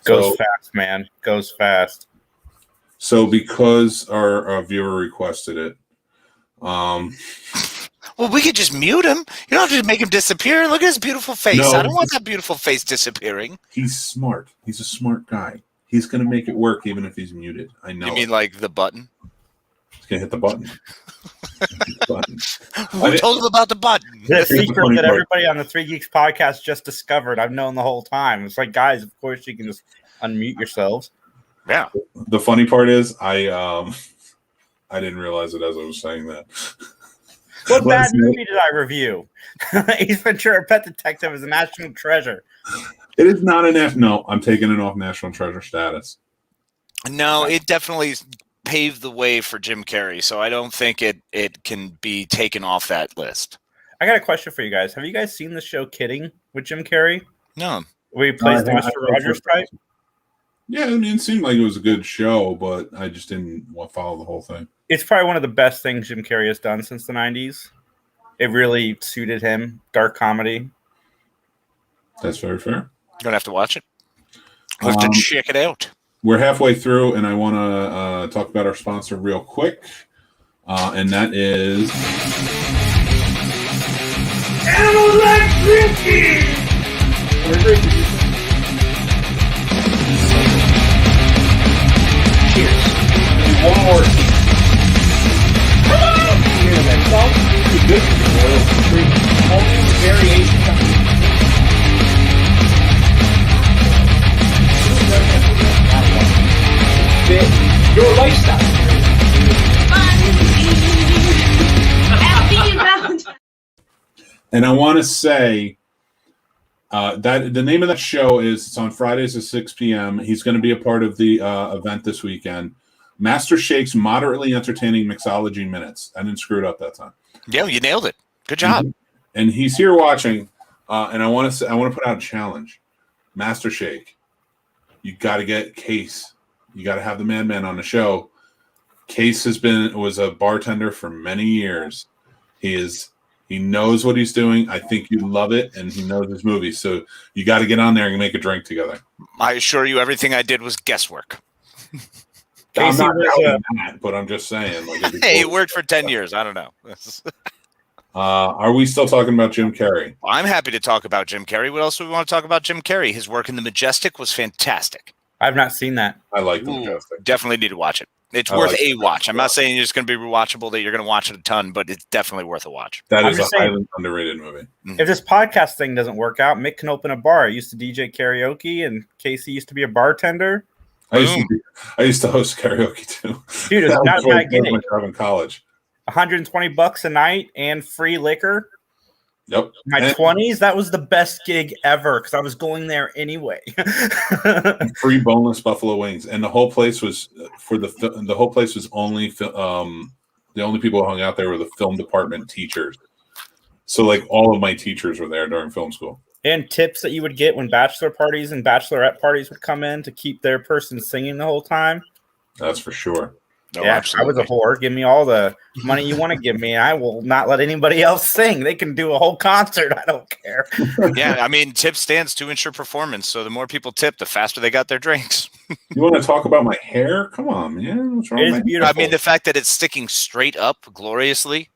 Goes fast, man. Goes fast. So because our viewer requested it, well, we could just mute him. You don't have to make him disappear. Look at his beautiful face. No. I don't want that beautiful face disappearing. he's smart. He's a smart guy. He's gonna make it work even if he's muted. I know. You mean like the button? He's gonna hit the button. Who told him about the button? The secret funny that part. everybody on the Three Geeks podcast just discovered. I've known the whole time. It's like, guys, of course you can just unmute yourselves. Yeah. The funny part is I didn't realize it as I was saying that. What bad movie did I review? Ace Ventura Pet Detective is a national treasure. It is not an F. No, I'm taking it off national treasure status. No, it definitely paved the way for Jim Carrey, so I don't think it can be taken off that list. I got a question for you guys. Have you guys seen the show Kidding with Jim Carrey? No. Where he plays the Mr. Rogers type? Yeah, I mean, it seemed like it was a good show, but I just didn't follow the whole thing. It's probably one of the best things Jim Carrey has done since the 90s. It really suited him. Dark comedy. That's very fair. You're going to have to watch it. I'll have to check it out. We're halfway through, and I want to talk about our sponsor real quick, and that is... Animal Life Drinking! We're drinking. Cheers. One more. Here's that salt. The good oil free. Only variation. Fit your lifestyle. Happy Valentine's. And I want to say that the name of that show is, it's on Fridays at 6 p.m. He's going to be a part of the event this weekend. Master Shake's Moderately Entertaining Mixology Minutes. I didn't screw it up that time. Yeah, you nailed it. Good job. And he's here watching, and I want to put out a challenge. Master Shake, you got to get Case. You got to have the Madman on the show. Case was a bartender for many years. He knows what he's doing. I think you love it, and he knows his movies. So you got to get on there and make a drink together. I assure you, everything I did was guesswork. I'm not doubting that, but I'm just saying. Hey, it worked for 10 years. I don't know. Are we still talking about Jim Carrey? I'm happy to talk about Jim Carrey. What else do we want to talk about Jim Carrey? His work in The Majestic was fantastic. I've not seen that. I like The Majestic. Definitely need to watch it. It's worth a watch. I'm not saying it's going to be rewatchable, that you're going to watch it a ton, but it's definitely worth a watch. That is a highly underrated movie. If this podcast thing doesn't work out, Mick can open a bar. I used to DJ karaoke, and Casey used to be a bartender. I used to host karaoke too. Dude, it's not that gig. In college. $120 a night and free liquor. Yep. My 20s, that was the best gig ever because I was going there anyway. Free boneless buffalo wings, and the whole place was the whole place was only the only people who hung out there were the film department teachers. So like all of my teachers were there during film school. And tips that you would get when bachelor parties and bachelorette parties would come in to keep their person singing the whole time. That's for sure. No, yeah, absolutely. I was a whore. Give me all the money you want to give me. I will not let anybody else sing. They can do a whole concert. I don't care. Yeah, I mean, tip stands to ensure performance. So the more people tip, the faster they got their drinks. You want to talk about my hair? Come on, man. What's wrong with beautiful. I mean, the fact that it's sticking straight up gloriously.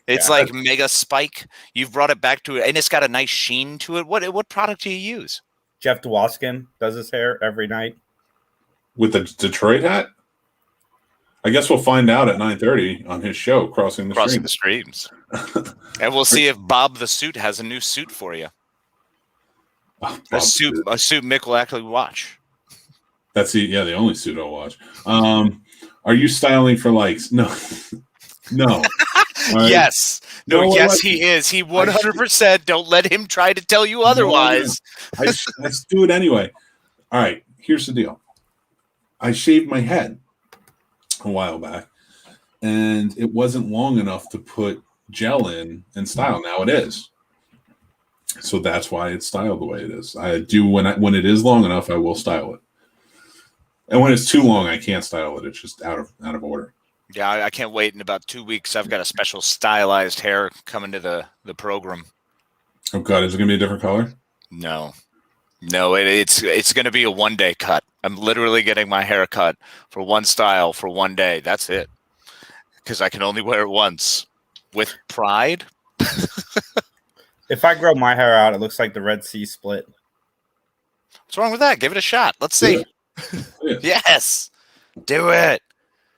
It's like mega spike. You've brought it back to it, and it's got a nice sheen to it. What product do you use? Jeff Dwoskin does his hair every night. With the Detroit hat? I guess we'll find out at 9:30 on his show, Crossing the Streams. And we'll see if Bob the Suit has a new suit for you. A suit Mick will actually watch. That's the only suit I'll watch. Are you styling for likes? No. No. Right. Yes. No, yes, he is. He 100%. Don't let him try to tell you otherwise. No. Let's do it anyway. All right. Here's the deal. I shaved my head a while back, and it wasn't long enough to put gel in and style. Now it is. So that's why it's styled the way it is. I do when it is long enough, I will style it. And when it's too long, I can't style it. It's just out of order. Yeah, I can't wait. In about 2 weeks, I've got a special stylized hair coming to the program. Oh God, is it gonna be a different color? No, it's gonna be a 1 day cut. I'm literally getting my hair cut for one style for 1 day. That's it, because I can only wear it once with pride. If I grow my hair out, it looks like the Red Sea split. What's wrong with that? Give it a shot. Let's see. Yeah. Yes, do it.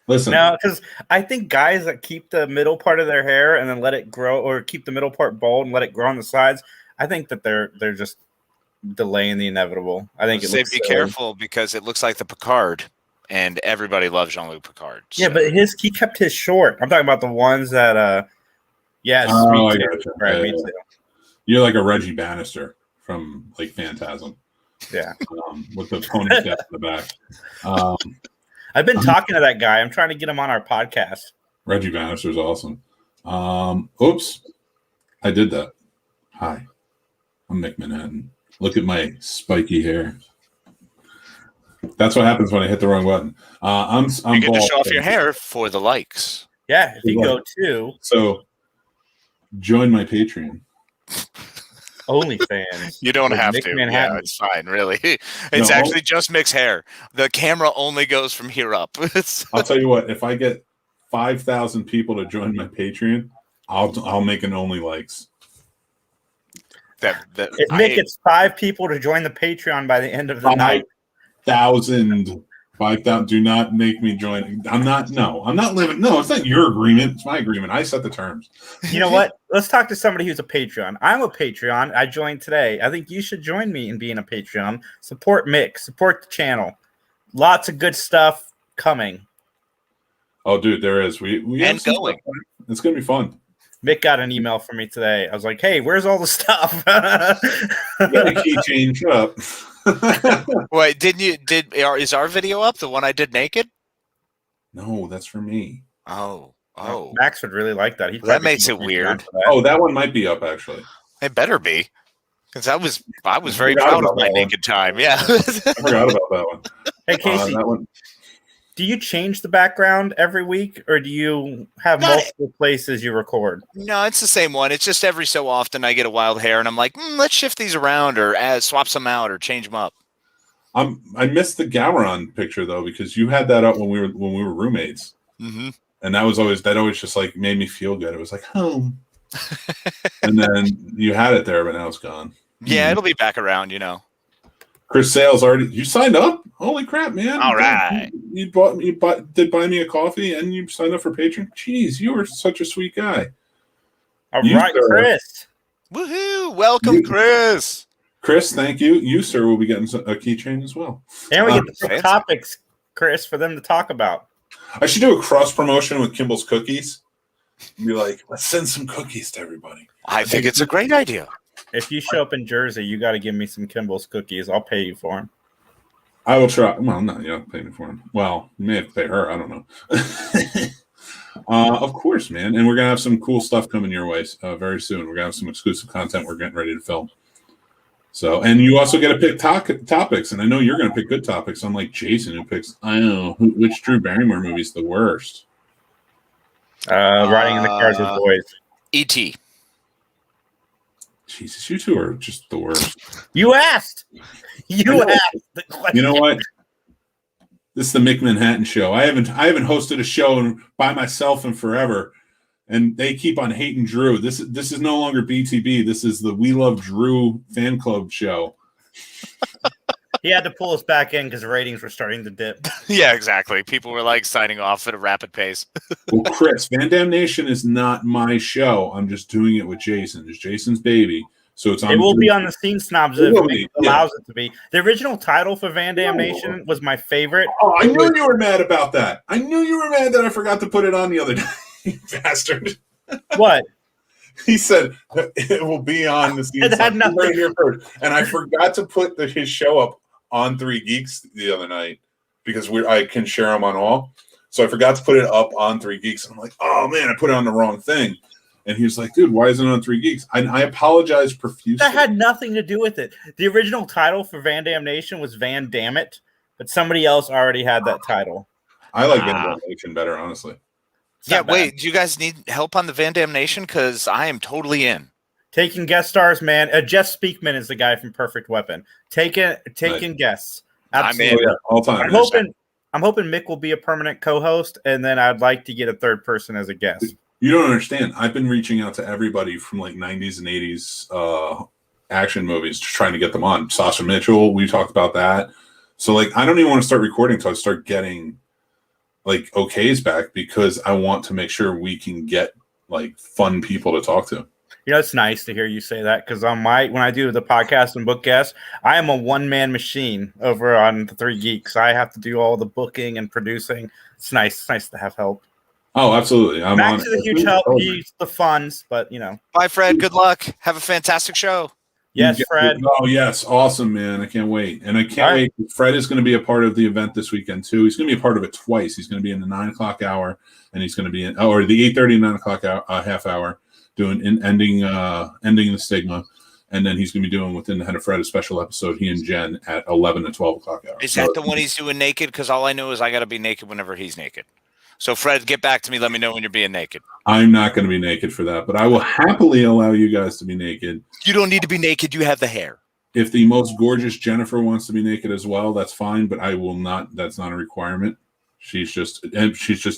Listen, no, because I think guys that keep the middle part of their hair and then let it grow, or keep the middle part bald and let it grow on the sides, I think that they're just delaying the inevitable. I think be careful, because it looks like the Picard, and everybody loves Jean-Luc Picard. So. Yeah, but he kept his short. I'm talking about the ones that I got you. Right, me too. You're like a Reggie Bannister from like Phantasm. Yeah. With the ponytail in the back. I've been talking to that guy. I'm trying to get him on our podcast. Reggie Bannister's awesome. Oops. I did that. Hi. I'm Mick Manhattan. Look at my spiky hair. That's what happens when I hit the wrong button. I'm you get to bald. show off your hair for the likes. Yeah, if you go to So join my Patreon. OnlyFans. You don't have Mick to. Manhattan. Yeah, it's fine, really. It's actually just Mick's hair. The camera only goes from here up. I'll tell you what, if I get 5,000 people to join my Patreon, I'll make an only likes. If Mick gets 5 people to join the Patreon by the end of the night. 5,000. Do not make me join. I'm not living. No, it's not your agreement. It's my agreement. I set the terms. You know what? Let's talk to somebody who's a Patreon. I'm a Patreon. I joined today. I think you should join me in being a Patreon. Support Mick. Support the channel. Lots of good stuff coming. Oh, dude, there is. We and going. It's gonna be fun. Mick got an email from me today. I was like, "Hey, where's all the stuff?" Key change up. Wait, is our video up? The one I did naked? No, that's for me. Oh. Max would really like that. That makes it weird. That one might be up actually. It better be, because I was very proud of my naked time. Yeah, I forgot about that one. Hey Casey, do you change the background every week, or do you have multiple places you record? No, it's the same one. It's just every so often I get a wild hair, and I'm like, let's shift these around, or swap some out, or change them up. I missed the Gowron picture though, because you had that up when we were roommates, mm-hmm. and that always just like made me feel good. It was like home, and then you had it there, but now it's gone. Yeah, it'll be back around, Chris Sales you signed up? Holy crap, man! All right, you did buy me a coffee and you signed up for Patreon. Jeez, you were such a sweet guy. All right, Chris. Woohoo! Welcome, Chris. Chris, thank you. You, sir, will be getting a keychain as well. And we get the topics, Chris, for them to talk about. I should do a cross promotion with Kimball's Cookies. Be like, let's send some cookies to everybody. I think it's a great idea. If you show up in Jersey, you got to give me some Kimball's cookies. I'll pay you for them. I will try. Well, no, you don't pay me for them. Well, you may have to pay her. I don't know. Of course, man. And we're going to have some cool stuff coming your way very soon. We're going to have some exclusive content we're getting ready to film. So, and you also get to pick topics. And I know you're going to pick good topics, unlike Jason, who picks, I don't know, which Drew Barrymore movie is the worst? Riding in the Cars with Boys. E.T. Jesus, you two are just the worst. You asked. You asked the question. You know what? This is the Mick Manhattan show. I haven't hosted a show by myself in forever, and they keep on hating Drew. This is no longer BTB. This is the We Love Drew fan club show. He had to pull us back in because the ratings were starting to dip. Yeah, exactly. People were like signing off at a rapid pace. Well, Chris, Van Dam Nation is not my show. I'm just doing it with Jason. It's Jason's baby. So it will be on the Scene Snobs if it allows it to be. The original title for Van Dam Nation was my favorite. Oh, I knew you were mad about that. I knew you were mad that I forgot to put it on the other day, you bastard. What? He said it will be on the Scene Snobs right here first. And I forgot to put his show up on 3 Geeks the other night because I can share them on all. So I forgot to put it up on 3 Geeks. And I'm like, oh, man, I put it on the wrong thing. And he was like, dude, why isn't it on 3 Geeks? I apologize profusely. That had nothing to do with it. The original title for Van Dam Nation was Van Dam It, but somebody else already had that title. I like Van Dam Nation better, honestly. Yeah, wait, do you guys need help on the Van Dam Nation? Because I am totally in. Taking guest stars, man. Jeff Speakman is the guy from Perfect Weapon. Taking guests. Absolutely. I'm in all time. I'm hoping Mick will be a permanent co-host, and then I'd like to get a third person as a guest. You don't understand. I've been reaching out to everybody from like 90s and 80s action movies, just trying to get them on. Sasha Mitchell, we talked about that. So like, I don't even want to start recording until I start getting like okays back because I want to make sure we can get like fun people to talk to. You know, it's nice to hear you say that because when I do the podcast and book guests, I am a one-man machine over on the 3 Geeks. I have to do all the booking and producing. It's nice to have help. Oh, absolutely. Max is a huge help. He's the funds, but you know. Bye, Fred. Good luck. Have a fantastic show. Yes, Fred. Oh, yes. Awesome, man. I can't wait. And I can't wait. Fred is going to be a part of the event this weekend, too. He's going to be a part of it twice. He's going to be in the 9 o'clock hour, and he's going to be in, or the 8:30 9 o'clock hour, half hour, ending the stigma. And then he's going to be doing Within the Head of Fred, a special episode, he and Jen, at 11 to 12 o'clock hour. Is that the one he's doing naked? Because all I know is I got to be naked whenever he's naked. So, Fred, get back to me. Let me know when you're being naked. I'm not going to be naked for that, but I will happily allow you guys to be naked. You don't need to be naked. You have the hair. If the most gorgeous Jennifer wants to be naked as well, that's fine, but I will not. That's not a requirement. She's just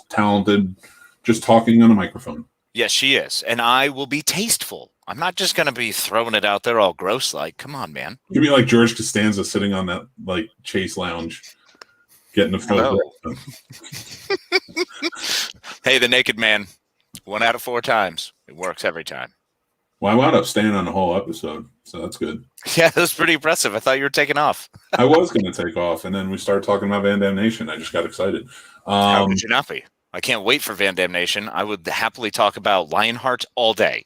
talented, just talking on a microphone. Yes, she is. And I will be tasteful. I'm not just going to be throwing it out there all gross like. Come on, man. You'd be like George Costanza sitting on that like Chase lounge. Getting a photo. Hey, the naked man. 1 out of 4 times. It works every time. Well, I wound up staying on the whole episode, so that's good. Yeah, that was pretty impressive. I thought you were taking off. I was going to take off, and then we started talking about Van Damme Nation. I just got excited. How could you not be? I can't wait for Van Damme Nation. I would happily talk about Lionheart all day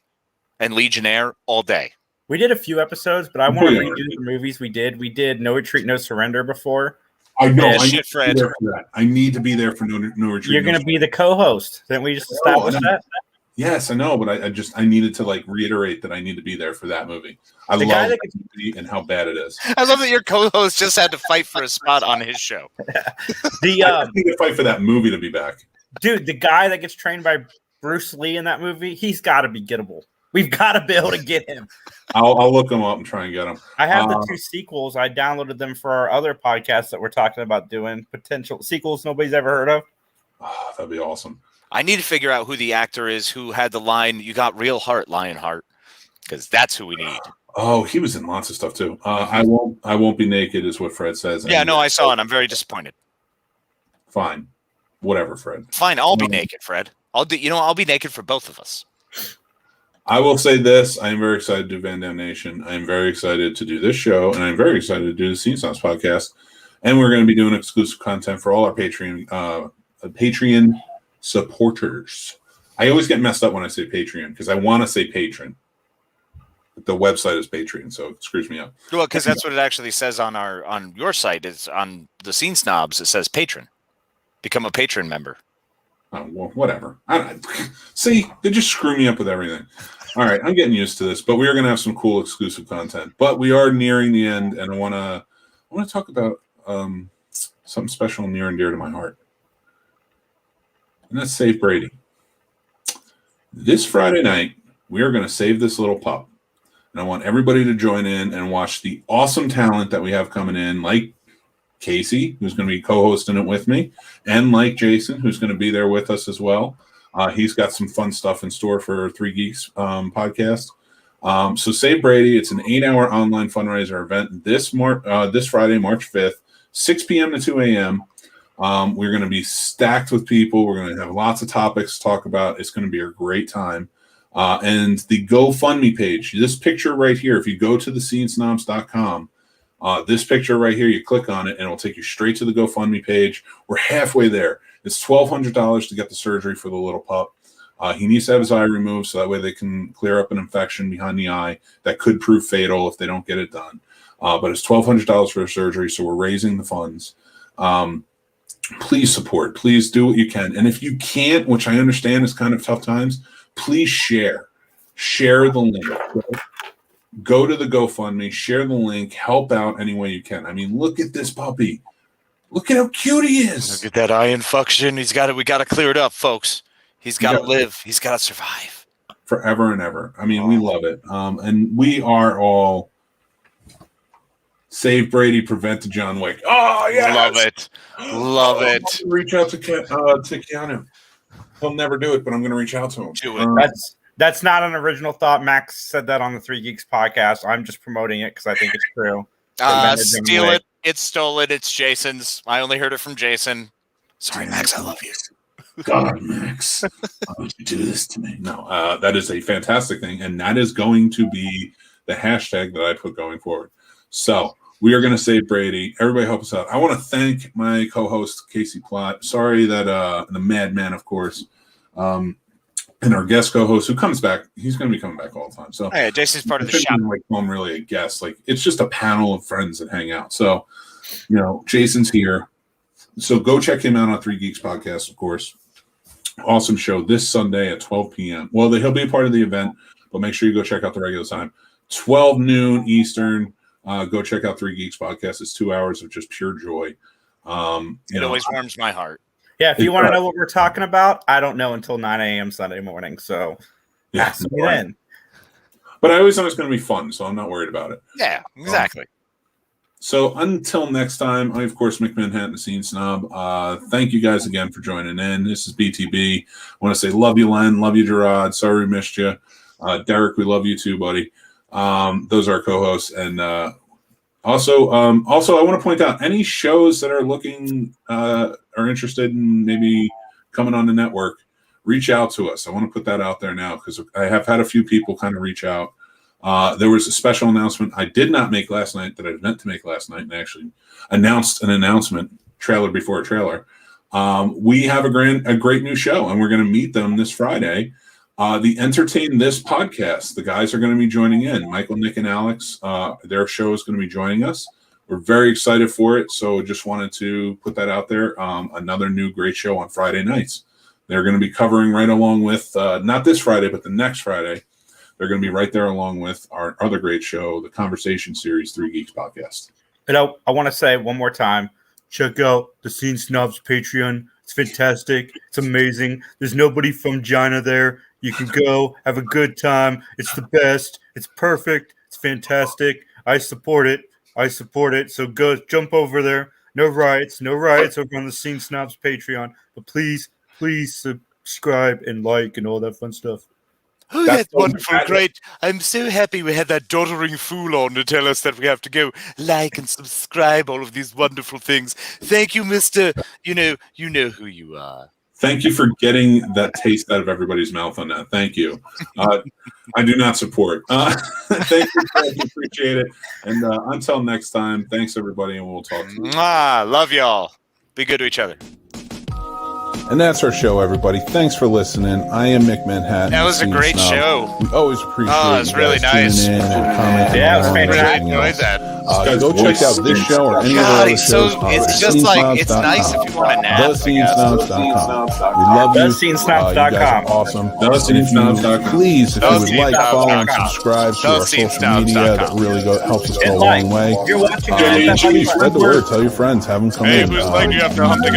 and Legionnaire all day. We did a few episodes, but I want to redo the movies we did. We did No Retreat, No Surrender before. I know. Yeah, I shit, need Fred. to be there for that. I need to be there for no retreat. You're going to be the co-host. Didn't we just establish that? Yes, I know, but I needed to like reiterate that I need to be there for that movie. I love that movie and how bad it is. I love that your co-host just had to fight for a spot on his show. I need to fight for that movie to be back. Dude, the guy that gets trained by Bruce Lee in that movie, he's got to be gettable. We've got to be able to get him. I'll look him up and try and get him. I have the 2 sequels. I downloaded them for our other podcast that we're talking about doing. Potential sequels nobody's ever heard of. Oh, that'd be awesome. I need to figure out who the actor is who had the line, "You got real heart, Lionheart," because that's who we need. Oh, he was in lots of stuff too. I won't be naked is what Fred says. Yeah, no, I saw it. I'm very disappointed. Fine. Whatever, Fred. Fine, I'll be naked, Fred. I'll be naked for both of us. I will say this. I am very excited to do Van Damme Nation. I am very excited to do this show, and I'm very excited to do the Scene Snobs podcast. And we're going to be doing exclusive content for all our Patreon supporters. I always get messed up when I say Patreon because I want to say patron. But the website is Patreon, so it screws me up. Well, because that's what it actually says on your site. It's on the Scene Snobs. It says patron. Become a patron member. Oh, well, whatever. See, they just screw me up with everything. All right, I'm getting used to this, but we are going to have some cool exclusive content. But we are nearing the end, and I want to talk about something special near and dear to my heart, and that's Save Brady. This Friday night, we are going to save this little pup, and I want everybody to join in and watch the awesome talent that we have coming in, like Casey, who's going to be co-hosting it with me, and like Jason, who's going to be there with us as well. He's got some fun stuff in store for 3 Geeks podcast. So Save Brady, it's an 8-hour online fundraiser event this Friday, March 5th, 6 p.m. to 2 a.m. We're going to be stacked with people. We're going to have lots of topics to talk about. It's going to be a great time. And the GoFundMe page, this picture right here, if you go to thescenesnobs.com, this picture right here, you click on it, and it'll take you straight to the GoFundMe page. We're halfway there. It's $1,200 to get the surgery for the little pup. He needs to have his eye removed so that way they can clear up an infection behind the eye that could prove fatal if they don't get it done. But it's $1,200 for the surgery, so we're raising the funds. Please support. Please do what you can. And if you can't, which I understand is kind of tough times, please share. Share the link. Go to the GoFundMe, share the link, help out any way you can. I mean, look at this puppy. Look at how cute he is. Look at that eye infection. We got to clear it up, folks. He's got to live. He's got to survive. Forever and ever. I mean, we love it. And we are all Save Brady, prevent the John Wick. Oh, yeah. Love it. Reach out to Keanu. He'll never do it, but I'm going to reach out to him. Do it. That's not an original thought. Max said that on the 3 Geeks podcast. I'm just promoting it because I think it's true. Steal it. It's stolen. It's Jason's. I only heard it from Jason. Sorry, Max. I love you. God, Max. Why would you do this to me? No, that is a fantastic thing. And that is going to be the hashtag that I put going forward. So we are going to save Brady. Everybody help us out. I want to thank my co-host, Casey Plott. Sorry that the madman, of course, and our guest co-host who comes back. He's going to be coming back all the time. So yeah, Jason's part of the shop. shop. Like, I'm really a guest. Like, it's just a panel of friends that hang out. So, Jason's here. So go check him out on 3 Geeks Podcast, of course. Awesome show this Sunday at 12 p.m. Well, he'll be a part of the event, but make sure you go check out the regular time. 12 noon Eastern. Go check out 3 Geeks Podcast. It's 2 hours of just pure joy. It always warms my heart. Yeah, if you want to know what we're talking about, I don't know until 9 a.m. Sunday morning. So ask me then. But I always know it's going to be fun, so I'm not worried about it. Yeah, exactly. So until next time, I, of course, Mick Manhattan, the Scene Snob. Thank you guys again for joining in. This is BTB. I want to say love you, Len. Love you, Gerard. Sorry we missed you. Derek, we love you too, buddy. Those are our co-hosts. And also, I want to point out any shows that are looking are interested in maybe coming on the network, reach out to us. I want to put that out there now because I have had a few people kind of reach out. There was a special announcement I did not make last night that I meant to make last night, and actually announced an announcement, trailer before a trailer. We have a great new show, and we're going to meet them this Friday. The Entertain This podcast. The guys are going to be joining in. Michael, Nick, and Alex. Their show is going to be joining us. We're very excited for it, so just wanted to put that out there. Another new great show on Friday nights. They're going to be covering right along with, not this Friday, but the next Friday. They're going to be right there along with our other great show, the Conversation Series 3 Geeks Podcast. I want to say one more time, check out the Scene Snobs Patreon. It's fantastic. It's amazing. There's nobody from China there. You can go, have a good time. It's the best. It's perfect. It's fantastic. I support it. So go jump over there. No riots over on the Scene Snobs Patreon. But please subscribe and like and all that fun stuff. Oh, that's wonderful. Great. I'm so happy we had that doddering fool on to tell us that we have to go like and subscribe, all of these wonderful things. Thank you, Mr. You know who you are. Thank you for getting that taste out of everybody's mouth on that. Thank you. I do not support. Thank you. Appreciate it. And until next time, thanks, everybody, and we'll talk to you. Love y'all. Be good to each other. And that's our show, everybody. Thanks for listening. I am Mick Manhattan. That was a great show. We always appreciate it. It's really nice. In and commenting. Yeah, it was fantastic. I enjoyed that. Go check out this show or any of the other shows. It's just like, it's nice if you want to nap. TheSceneSnobs.com. We love you. TheSceneSnobs.com. You guys are awesome. TheSceneSnobs.com. Please, if you would like, follow, and subscribe to our social media. That really helps us go a long way. You're watching. Please spread the word. Tell your friends. Have them come in. Who's like you after hunting